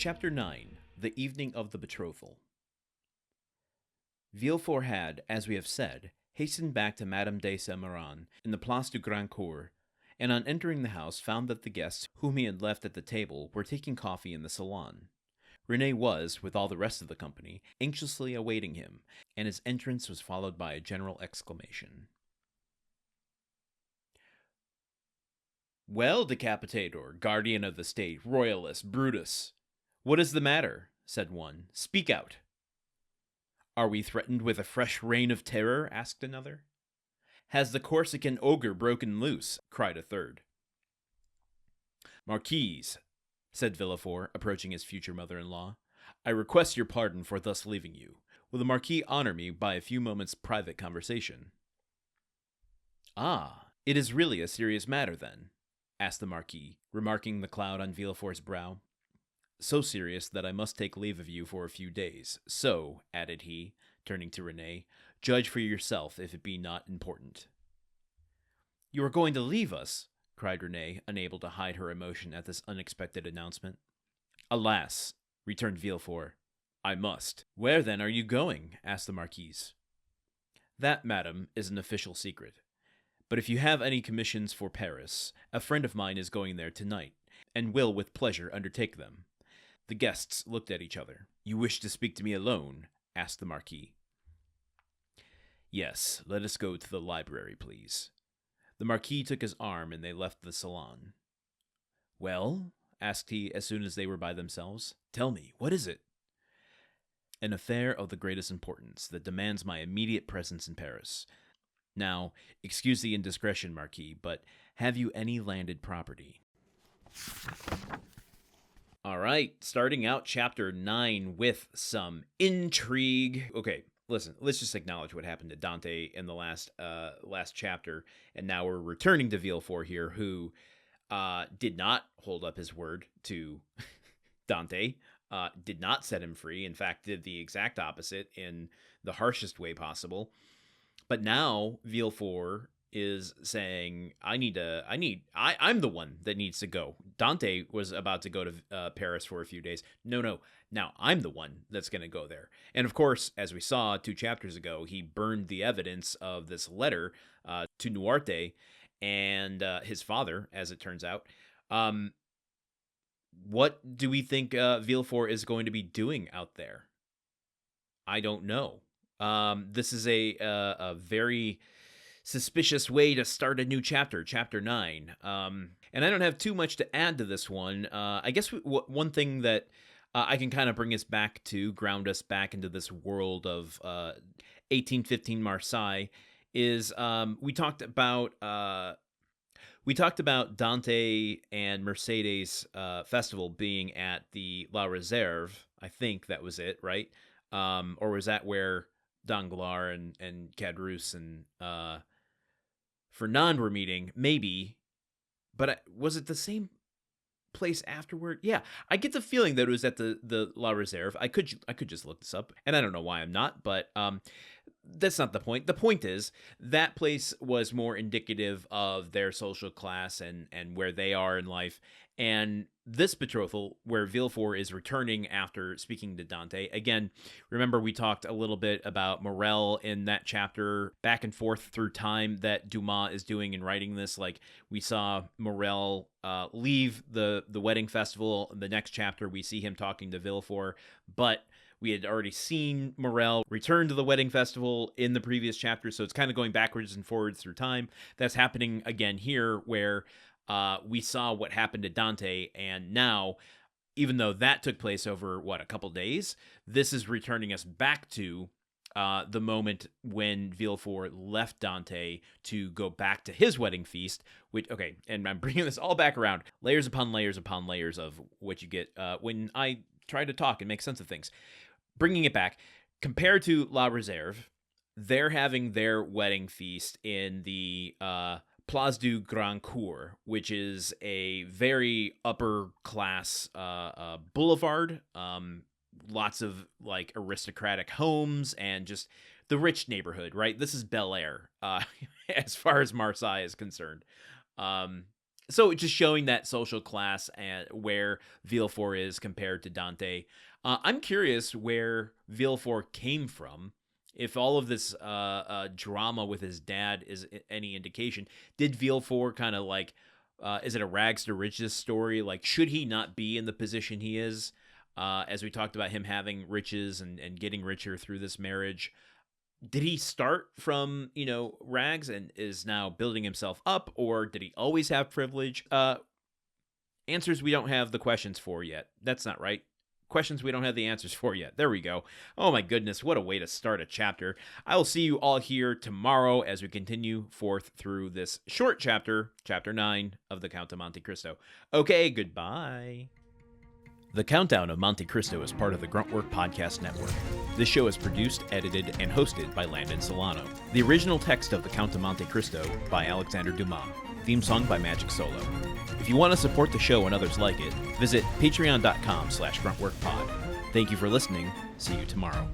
Chapter 9 The Evening of the Betrothal. Villefort had, as we have said, hastened back to Madame de Saint-Méran in the Place du Grand Cour, and on entering the house found that the guests whom he had left at the table were taking coffee in the salon. Renée was, with all the rest of the company, anxiously awaiting him, and his entrance was followed by a general exclamation. "Well, decapitator, guardian of the state, royalist, Brutus, what is the matter?" said one. "Speak out." "Are we threatened with a fresh reign of terror?" asked another. "Has the Corsican ogre broken loose?" cried a third. "Marquise," said Villefort, approaching his future mother-in-law, "I request your pardon for thus leaving you. Will the Marquis honor me by a few moments' private conversation?" "Ah, it is really a serious matter, then?" asked the Marquis, remarking the cloud on Villefort's brow. "So serious that I must take leave of you for a few days. So," added he, turning to Renée, "judge for yourself if it be not important." "You are going to leave us?" cried Renée, unable to hide her emotion at this unexpected announcement. "Alas," returned Villefort, "I must." "Where, then, are you going?" asked the Marquise. "That, madam, is an official secret. But if you have any commissions for Paris, a friend of mine is going there tonight, and will with pleasure undertake them." The guests looked at each other. "You wish to speak to me alone?" asked the Marquis. "Yes, let us go to the library, please." The Marquis took his arm, and they left the salon. "Well?" asked he, as soon as they were by themselves. "Tell me, what is it?" "An affair of the greatest importance that demands my immediate presence in Paris. Now, excuse the indiscretion, Marquis, but have you any landed property?" All right, starting out Chapter 9 with some intrigue. Okay, listen, let's just acknowledge what happened to Dante in the last chapter, and now we're returning to Villefort here, who did not hold up his word to Dante, did not set him free. In fact, did the exact opposite in the harshest way possible. But now Villefort is saying, I'm the one that needs to go. Dante was about to go to Paris for a few days. No, now I'm the one that's going to go there. And of course, as we saw 2 chapters ago, he burned the evidence of this letter to Nuarte and his father, as it turns out. What do we think Villefort is going to be doing out there? I don't know. This is a very suspicious way to start a new chapter, Chapter 9. And I don't have too much to add to this one. I guess one thing that I can kind of bring us back to, ground us back into this world of 1815 Marseille, is we talked about Dante and Mercedes' festival being at the La Reserve. I think that was it, right? Or was that where Danglars and Caderousse and Fernand were meeting? Maybe, but was it the same place afterward? Yeah, I get the feeling that it was at the La Reserve. I could just look this up, and I don't know why I'm not, but that's not the point. The point is that place was more indicative of their social class and where they are in life. And this betrothal, where Villefort is returning after speaking to Dante, again, remember we talked a little bit about Morel in that chapter, back and forth through time that Dumas is doing in writing this. Like, we saw Morel leave the wedding festival. In the next chapter, we see him talking to Villefort, but we had already seen Morel return to the wedding festival in the previous chapter, so it's kind of going backwards and forwards through time. That's happening again here, where we saw what happened to Dante, and now, even though that took place over, a couple days, this is returning us back to the moment when Villefort left Dante to go back to his wedding feast, okay, and I'm bringing this all back around, layers upon layers upon layers of what you get when I try to talk and make sense of things. Bringing it back, compared to La Reserve, they're having their wedding feast in the Place du Grand Cour, which is a very upper class boulevard. Lots of like aristocratic homes and just the rich neighborhood, right? This is Bel Air, as far as Marseille is concerned. So just showing that social class and where Villefort is compared to Dante. I'm curious where Villefort came from. If all of this drama with his dad is any indication, did Villefort kind of like, is it a rags to riches story? Like, should he not be in the position he is? As we talked about him having riches and getting richer through this marriage. Did he start from, rags and is now building himself up, or did he always have privilege? Answers we don't have the questions for yet. That's not right. Questions we don't have the answers for yet. There we go. Oh my goodness, what a way to start a chapter. I will see you all here tomorrow as we continue forth through this short chapter, chapter 9 of The Count of Monte Cristo. Okay, goodbye. The Countdown of Monte Cristo is part of the Gruntwork Podcast Network. This show is produced, edited, and hosted by Landon Solano. The original text of The Count of Monte Cristo by Alexander Dumas. Theme song by Magic Solo. If you want to support the show and others like it, visit patreon.com/gruntworkpod. Thank you for listening. See you tomorrow.